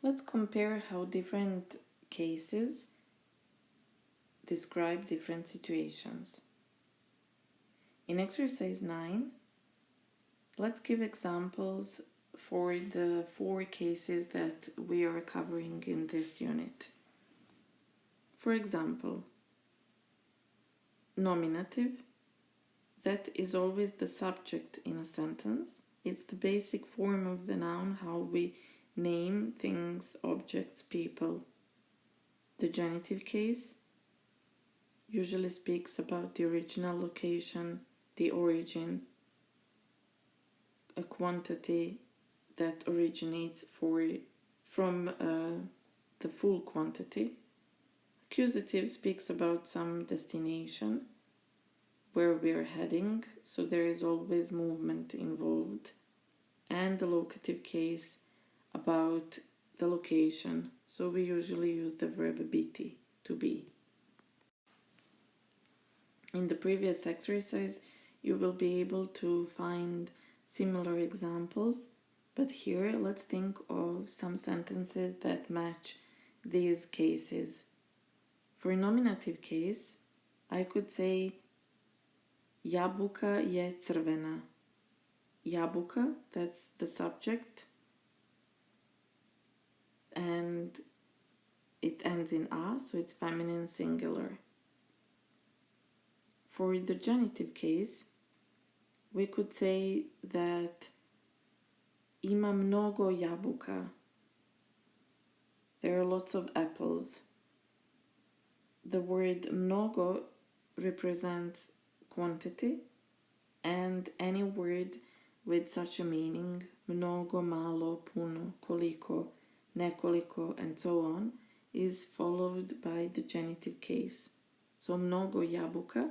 Let's compare how different cases describe different situations. In exercise 9, let's give examples for the 4 cases that we are covering in this unit. For example, nominative, that is always the subject in a sentence. It's the basic form of the noun, how we name things, objects, people. The genitive case usually speaks about the original location, the origin, a quantity that originates from the full quantity. Accusative speaks about some destination, where we're heading, so there is always movement involved. And the locative case about the location, so we usually use the verb biti, to be. In the previous exercise, you will be able to find similar examples, but here let's think of some sentences that match these cases. For a nominative case, I could say jabuka je crvena. Jabuka, that's the subject, and it ends in a, so it's feminine singular. For the genitive case, we could say that ima mnogo jabuka. There are lots of apples. The word mnogo represents quantity, and any word with such a meaning, mnogo, malo, puno, koliko, nekoliko, and so on, is followed by the genitive case. So mnogo jabuka,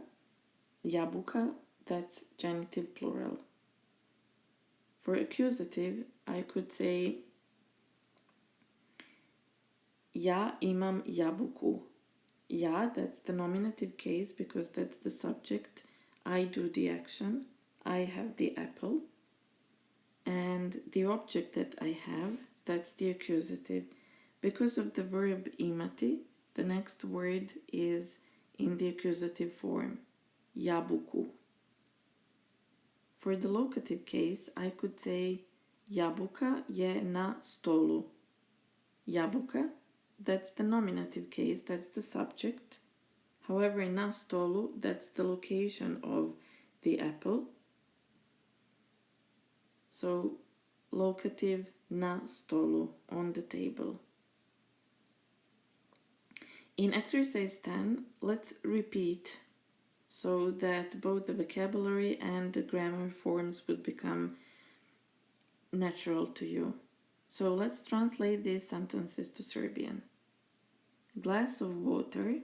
jabuka, that's genitive plural. For accusative, I could say ja imam jabuku. Ja, that's the nominative case because that's the subject. I do the action. I have the apple. And the object that I have, that's the accusative. Because of the verb imati, the next word is in the accusative form, jabuku. For the locative case, I could say jabuka je na stolu. Jabuka, that's the nominative case, that's the subject. However, na stolu, that's the location of the apple. So, locative na stolu, on the table. In exercise 10, let's repeat so that both the vocabulary and the grammar forms would become natural to you. So let's translate these sentences to Serbian. Glass of water,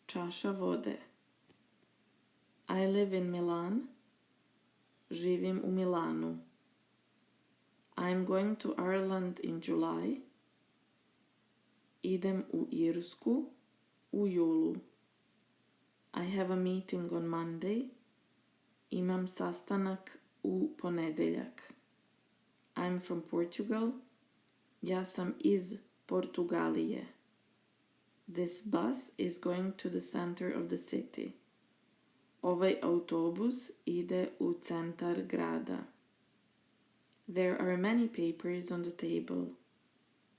čaša vode. I live in Milan, živim u Milanu. I'm going to Ireland in July, idem u Irsku u julu. I have a meeting on Monday, imam sastanak u ponedeljak. I'm from Portugal, ja sam iz Portugalije. This bus is going to the center of the city. Ovaj autobus ide u centar grada. There are many papers on the table.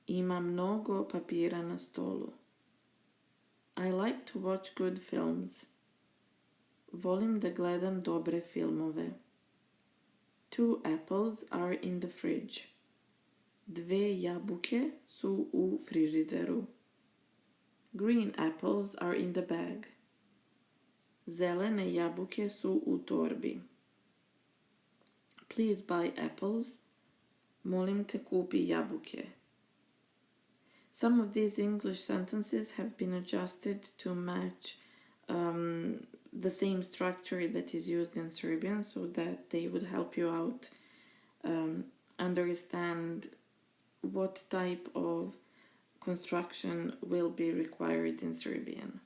Ima mnogo papira na stolu. I like to watch good films. Volim da gledam dobre filmove. 2 apples are in the fridge. 2 jabuke su u frižideru. Green apples are in the bag. Zelene jabuke su u torbi. Please buy apples. Molim te kupi jabuke. Some of these English sentences have been adjusted to match the same structure that is used in Serbian so that they would help you out understand what type of construction will be required in Serbian.